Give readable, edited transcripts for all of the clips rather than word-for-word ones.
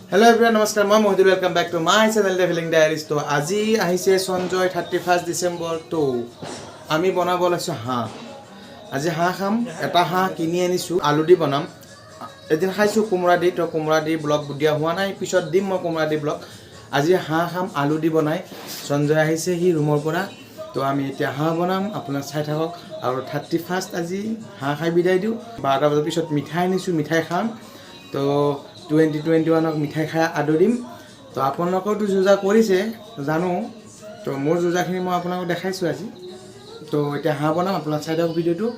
Hello everyone, namaskar. Moi Mohidul, welcome back to my channel Traveling Diaries. To আজি আহিছে সঞ্জয় 31 ডিসেম্বৰ তো আমি বনাব লৈছো হাঁহ। আজি হাঁহ খাম। এটা হাঁহ কিনি আনিছো, আলু দি বনাম। এদিন খাইছো কোমৰা দি, তো কোমৰা দি ব্লগ দিয়া হোৱা নাই, পিছত দিম মই কোমৰা দি ব্লগ। আজি হাঁহ খাম আলু দি বনাই। সঞ্জয় আহিছে হি ৰুমৰ পৰা, তো আমি এতিয়া হাঁহ বনাম, আপোনাক চাই থাকক। আৰু 31 আজি হাঁহ খাই বিদায় দিওঁ। 12টা বজাৰ পিছত মিঠাই আনিছো, মিঠাই খাম। তো 2021ক মিঠাই খাই আদৰিম। তো আপোনালোকেওতো যোজা কৰিছে জানো, তো মোৰ যোজাখিনি মই আপোনালোকক দেখাইছোঁ আজি। তো এতিয়া হাঁহ বনাম, আপোনাক চাই থাকক ভিডিঅ'টো।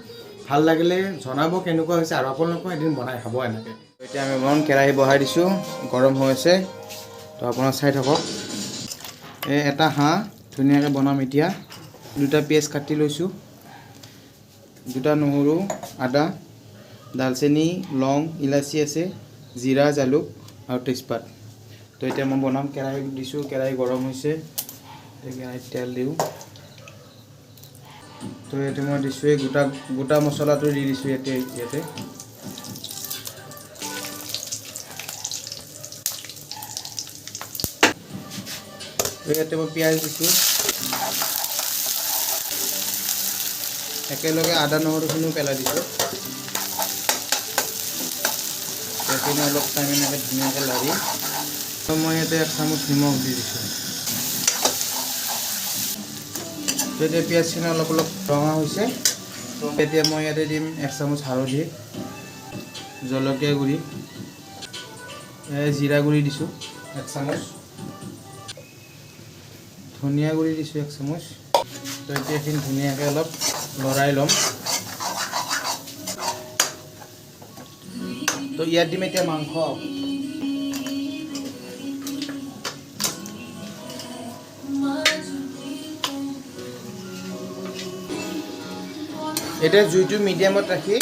ভাল লাগিলে জনাব কেনেকুৱা হৈছে, আৰু আপোনালোকেও এদিন বনাই খাব এনেকৈ। এতিয়া আমি গৰম কেৰাহী বহাই দিছোঁ, গৰম হৈ আছে। তো আপোনাক চাই থাকক। এটা হাঁহ ধুনীয়াকৈ বনাম এতিয়া। দুটা পিঁয়াজ কাটি লৈছোঁ, দুটা নহৰু, আদা, দালচেনি, লং, ইলাচি আছে, জিৰা, জালুক আৰু তেজপাত। তো এতিয়া মই বনাম। কেৰাহী দিছোঁ, কেৰাহী গৰম হৈছে, কেৰাহীত তেল দিওঁ। তো ইয়াতে মই দিছোঁ এই গোটা মছলাটো দি দিছোঁ ইয়াতে। তো ইয়াতে মই পিঁয়াজ দিছোঁ, একেলগে আদা নহৰুখিনিও পেলাই দিছোঁ। এইখিনি অলপ টাইম এনেকৈ ধুনীয়াকৈ লাৰি, তো মই ইয়াতে 1 চামুচ নিমখ দি দিছোঁ। তো এতিয়া পিঁয়াজখিনি অলপ ৰঙা হৈছে, তো এতিয়া মই ইয়াতে দিম 1 চামুচ হালধি, জলকীয়া গুড়ি, জিৰা গুড়ি দিছোঁ 1 চামুচ, ধনিয়া গুড়ি দিছোঁ 1 চামুচ। তো এতিয়া এইখিনি ধুনীয়াকৈ অলপ লৰাই ল'ম। তো ইয়াত দিম এতিয়া মাংস। এতিয়া জুইটো মিডিয়ামত ৰাখি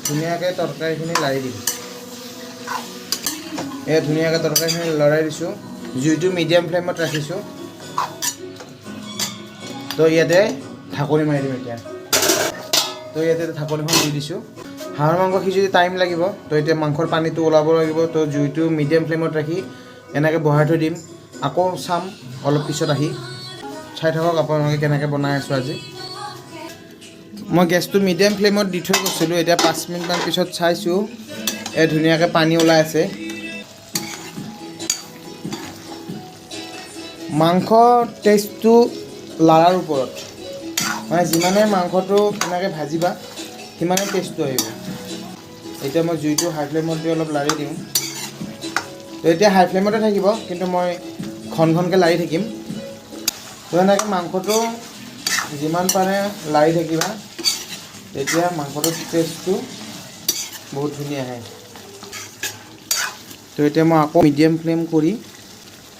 ধুনীয়াকৈ তৰকাৰীখিনি লাৰি দিম। ধুনীয়াকৈ তৰকাৰীখিনি লৰাই দিছোঁ, জুইটো মিডিয়াম ফ্লেমত ৰাখিছোঁ। তো ইয়াতে ঢাকনি মাৰি দিম এতিয়া। তো ইয়াতে ঢাকনিখন দি দিছোঁ। হাঁহৰ মাংস সিজোতে টাইম লাগিব, তো এতিয়া মাংসৰ পানীটো ওলাব লাগিব। তো জুইটো মিডিয়াম ফ্লেমত ৰাখি এনেকৈ বহাই থৈ দিম। আকৌ চাম অলপ পিছত আহি। চাই থাকক আপোনালোকে কেনেকৈ বনাই আছোঁ আজি। মই গেছটো মিডিয়াম ফ্লেমত দি থৈ গৈছিলোঁ, এতিয়া 5 মিনিটমান পিছত চাইছোঁ, ধুনীয়াকৈ পানী ওলাই আছে। মাংসৰ টেষ্টটো লাৰাৰ ওপৰত, মানে যিমানে মাংসটো এনেকৈ ভাজিবা সিমানে টেষ্টটো আহিব। এতিয়া মই জুইটো হাই ফ্লেমত দি অলপ লাৰি দিওঁ। তো এতিয়া হাই ফ্লেমতে থাকিব, কিন্তু মই ঘনকৈ লাৰি থাকিম। তো এনেকৈ মাংসটো যিমান পাৰে লাৰি থাকিবা, তেতিয়া মাংসটোৰ টেষ্টটো বহুত ধুনীয়া আহে। তো এতিয়া মই আকৌ মিডিয়াম ফ্লেম কৰি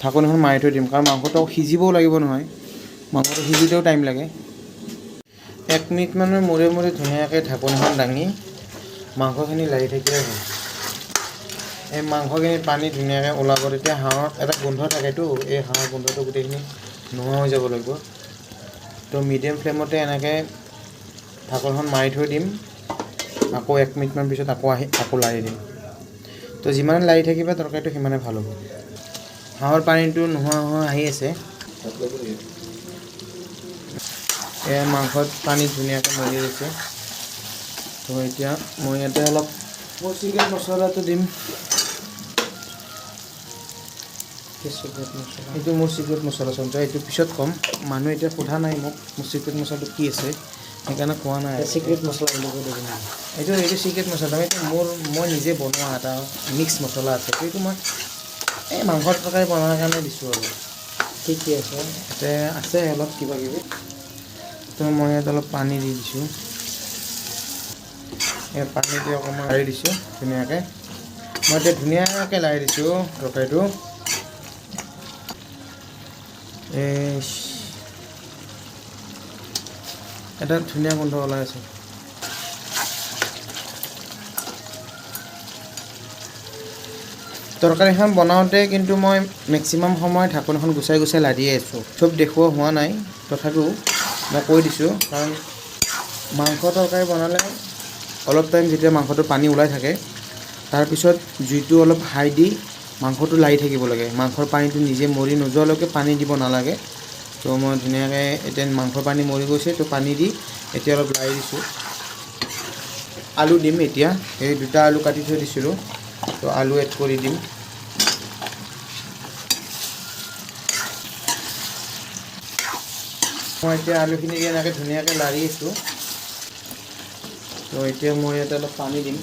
ঢাকনিখন মাৰি থৈ দিম, কাৰণ মাংসটো সিজিবও লাগিব নহয়, মাংসটো সিজিতেও টাইম লাগে। 1 মিনিটমানৰ মূৰে মূৰে ধুনীয়াকৈ ঢাকনিখন দাঙি মাংসখিনি লাৰি থাকিলে হ'ল। এই মাংসখিনি পানী ধুনীয়াকৈ ওলাব, তেতিয়া হাঁহৰ এটা গোন্ধ থাকেতো, এই হাঁহৰ গোন্ধটো গোটেইখিনি নোহোৱা হৈ যাব লাগিব। তো মিডিয়াম ফ্লেমতে এনেকৈ ঢাকনিখন মাৰি থৈ দিম। আকৌ 1 মিনিটমান পিছত আকৌ লাৰি দিম। তো যিমানে লাৰি থাকিবা তৰকাৰীটো সিমানে ভাল হ'ব। হাঁহৰ পানীটো নোহোৱা আহি আছে। মাংসত পানী ধুনীয়াকৈ মৰি গৈছে। তো এতিয়া মই ইয়াতে অলপ চিক্ৰেট মছলাটো দিম। এইটো মোৰ চিক্ৰেট মছলা সঞ্চয়, এইটো পিছত ক'ম। মানুহে এতিয়া সোধা নাই মোক মোৰ চিক্ৰেট মছলাটো কি আছে, সেইকাৰণে কোৱা নাই। চিক্ৰেট মছলা এইটো চিক্ৰেট মছলা, মই নিজে বনোৱা এটা মিক্স মছলা আছে। এইটো মই এই মাংসৰ তৰকাৰী বনোৱাৰ কাৰণে দিছোঁ আৰু। ঠিকে আছে, ইয়াতে আছে অলপ কিবা কিবি। তো মই ইয়াত অলপ পানী দি দিছোঁ। এই পানী দি অকণমান লাৰি দিছোঁ ধুনীয়াকৈ। মই এতিয়া ধুনীয়াকৈ লাৰি দিছোঁ তৰকাৰীটো। এটা ধুনীয়া গোন্ধ ওলাই আছে। তৰকাৰীখন বনাওঁতে কিন্তু মই মেক্সিমাম সময় ঢাকনিখন গুচাই লাৰিয়ে আছোঁ। চব দেখুওৱা হোৱা নাই, তথাপিও মই কৈ দিছোঁ, কাৰণ মাংস তৰকাৰী বনালে অলপ টাইম যেতিয়া মাংসটো পানী ওলাই থাকে, তাৰপিছত জুইটো অলপ হাই দি মাংসটো লাৰি থাকিব লাগে। মাংসৰ পানীটো নিজে মৰি নোযোৱালৈকে পানী দিব নালাগে। তো মই ধুনীয়াকৈ এতিয়া মাংসৰ পানী মৰি গৈছে, তো পানী দি এতিয়া অলপ লাৰি দিছোঁ। আলু দিম এতিয়া, এই 2টা আলু কাটি থৈ দিছিলোঁ, তো আলু এড কৰি দিম। মই এতিয়া আলুখিনি দি এনেকৈ ধুনীয়াকৈ লাৰি আছোঁ। তো এতিয়া মই ইয়াতে অলপ পানী দিম।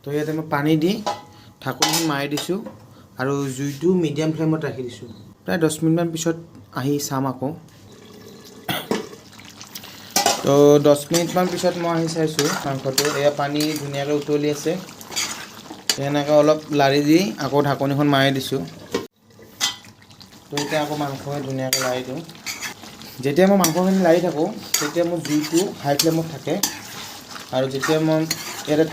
তো ইয়াতে মই পানী দি ঢাকনিখন মাৰি দিছোঁ আৰু জুইটো মিডিয়াম ফ্লেমত ৰাখি দিছোঁ। প্ৰায় 10 মিনিটমান পিছত আহি চাম আকৌ। তো 10 মিনিটমান পিছত মই আহি চাইছোঁ মাংসটো, এয়া পানী ধুনীয়াকৈ উতলি আছে। এনেকৈ অলপ লাৰি দি আকৌ ঢাকনিখন মাৰি দিছোঁ। তো এতিয়া আকৌ মাংসখিনি ধুনীয়াকৈ লাৰি দিওঁ। যেতিয়া মই মাংসখিনি লাৰি থাকোঁ তেতিয়া মোৰ জুইটো হাই ফ্লেমত থাকে, আৰু যেতিয়া মই ইয়াতে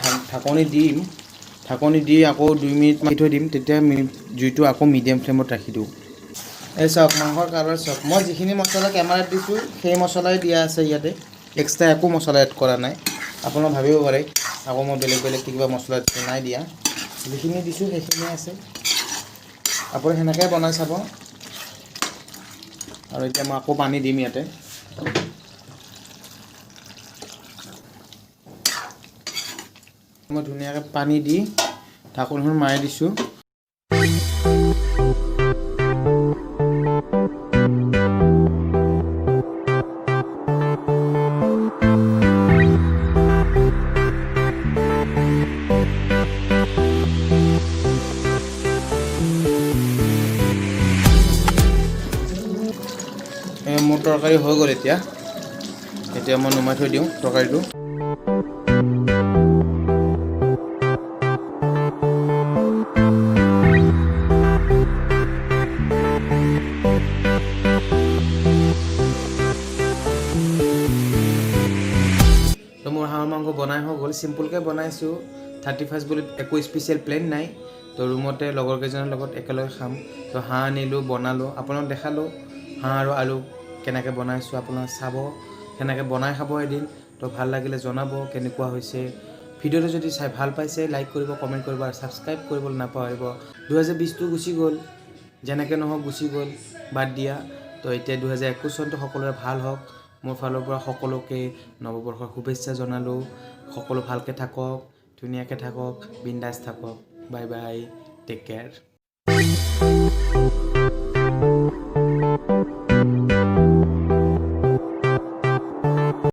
ঢাকনি দি আকৌ 2 মিনিটমান থৈ দিম, তেতিয়া জুইটো আকৌ মিডিয়াম ফ্লেমত ৰাখি দিওঁ। এই চাওক মাংসৰ কালাৰ চাওক, মই যিখিনি মছলা কেমেৰাত দিছোঁ সেই মছলাই দিয়া আছে ইয়াতে, এক্সট্ৰা একো মছলা এড কৰা নাই। আপোনালোকে ভাবিব পাৰে আকৌ মই বেলেগ কিবা মছলা নাই দিয়া, যিখিনি দিছোঁ সেইখিনিয়ে আছে। আপুনি সেনেকৈ বনাই চাব। আৰু এতিয়া মই আকৌ পানী দিম ইয়াতে। মই ধুনীয়াকৈ পানী দি ঢাকনিখন মাৰি দিছোঁ। মোৰ তৰকাৰী হৈ গ'ল। এতিয়া মই নমাই থৈ দিওঁ তৰকাৰীটো। তো মোৰ হাঁহৰ মাংস বনাই হৈ গ'ল। চিম্পুলকৈ বনাইছোঁ, 31 বুলি একো স্পেচিয়েল প্লেন নাই। তো ৰুমতে লগৰ কেইজনৰ লগত একেলগে খাম। তো হাঁহ আনিলোঁ, বনালোঁ, আপোনাক দেখালোঁ হাঁহ আৰু আলু কেনেকৈ বনাইছোঁ। আপোনাক চাব, সেনেকৈ বনাই খাব এদিন। তো ভাল লাগিলে জনাব কেনেকুৱা হৈছে। ভিডিঅ'টো যদি চাই ভাল পাইছে লাইক কৰিব, কমেণ্ট কৰিব আৰু ছাবস্ক্ৰাইব কৰিবলৈ নাপাহৰিব। 2020টো গুচি গ'ল, যেনেকৈ নহওক গুচি গ'ল, বাদ দিয়া। তো এতিয়া 2021 চনটো সকলোৰে ভাল হওক। মোৰ ফালৰ পৰা সকলোকে নৱবৰ্ষৰ শুভেচ্ছা জনালোঁ। সকলো ভালকৈ থাকক, ধুনীয়াকৈ থাকক, বিন্দাছ থাকক। Bye bye, take care.